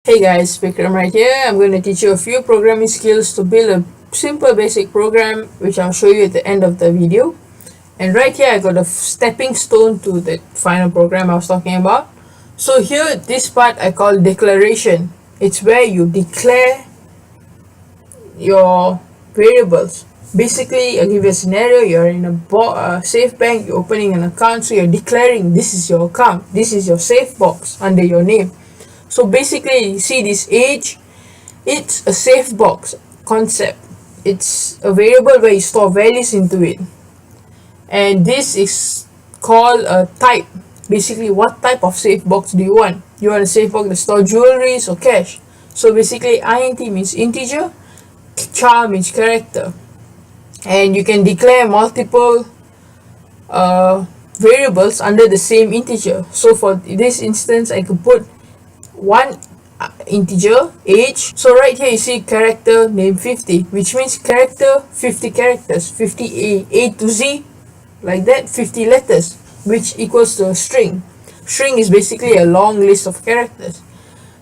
Hey guys, Vikram right here. I'm going to teach you a few programming skills to build a simple basic program which I'll show you at the end of the video. And right here I got a stepping stone to the final program I was talking about. So here this part I call declaration. It's where you declare your variables. Basically, I'll give you a scenario. You're in a safe bank, you're opening an account, so you're declaring this is your account, this is your safe box under your name. So basically, you see this age, it's a safe box concept. It's a variable where you store values into it. And this is called a type. Basically, what type of safe box do you want? You want a safe box that store jewelries or cash. So basically, int means integer, char means character. And you can declare multiple variables under the same integer. So for this instance, I could put one integer age. So right here you see character name 50, which means character 50 characters, 50 a to z, like that, 50 letters, which equals to a string. String is basically a long list of characters.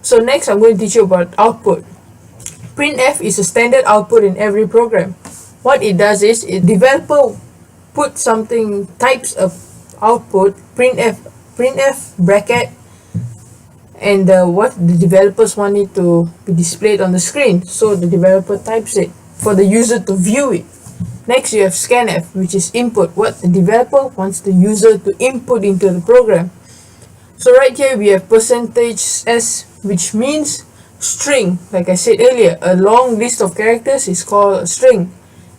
So next I'm going to teach you about output. Printf is a standard output in every program. What it does is developer put something, types of output, printf bracket, and what the developers want it to be displayed on the screen. So the developer types it for the user to view it. Next you have scanf, which is input, what the developer wants the user to input into the program. So right here we have %s, which means string. Like I said earlier, a long list of characters is called a string,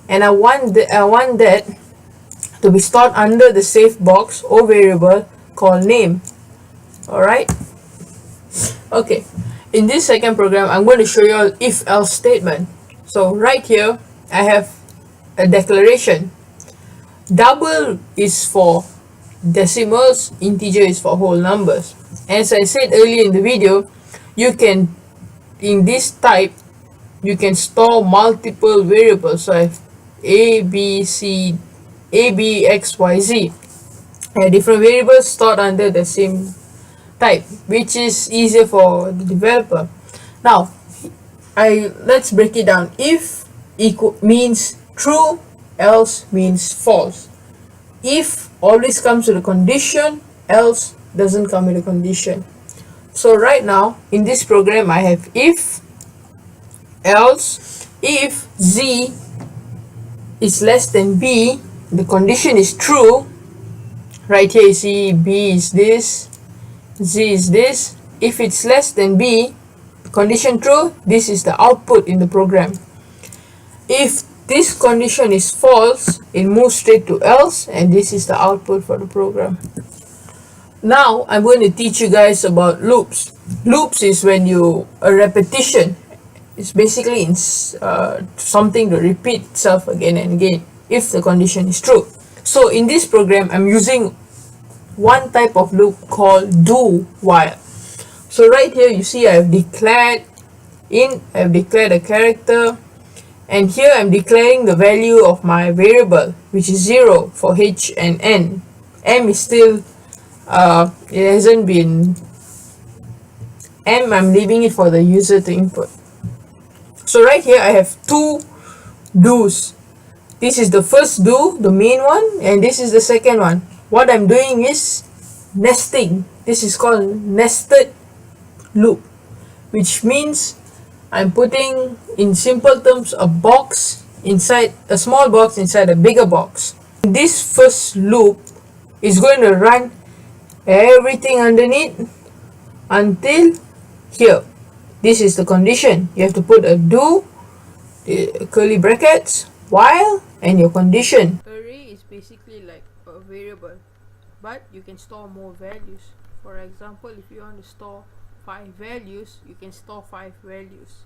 and I want that to be stored under the safe box or variable called name. Alright, okay, in this second program I'm going to show you an if-else statement. So right here I have a declaration. Double is for decimals, integer is for whole numbers. As I said earlier in the video, you can, in this type, you can store multiple variables. So I have a, b, c, a, b, x, y, z, different variables stored under the same type, which is easier for the developer. Now let's break it down. If means true, else means false. If always comes with a condition, else doesn't come with a condition. So right now in this program I have if, else. If z is less than b, the condition is true. Right here you see b is this, z is this. If it's less than b, condition true, this is the output in the program. If this condition is false, it moves straight to else, and this is the output for the program. Now I'm going to teach you guys about loops. Loops is when a repetition. It's basically something to repeat itself again and again if the condition is true. So in this program I'm using one type of loop called do while. So right here you see I have declared a character, and here I'm declaring the value of my variable, which is 0 for h and n. M is still it hasn't been I'm leaving it for the user to input. So right here I have two do's. This is the first do, the main one, and this is the second one. What I'm doing is nesting. This is called nested loop, which means I'm putting, in simple terms, a small box inside a bigger box. This first loop is going to run everything underneath until here. This is the condition. You have to put a do, curly brackets, while, and your condition. Array is basically like a variable, but you can store more values. For example, if you want to store 5 values, you can store 5 values.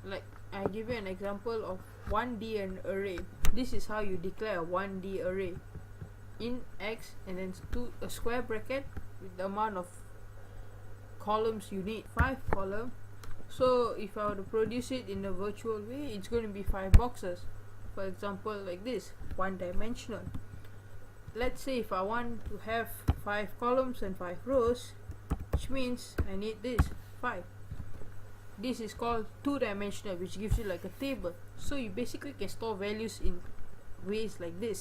Like I give you an example of 1D and array. This is how you declare a 1D array. In x and then a square bracket with the amount of columns you need, 5 columns. So if I were to produce it in a virtual way, it's going to be 5 boxes. For example, like this, one dimensional. Let's say if I want to have 5 columns and 5 rows, which means I need this 5. this is called two-dimensional, which gives you like a table. So you basically can store values in ways like this.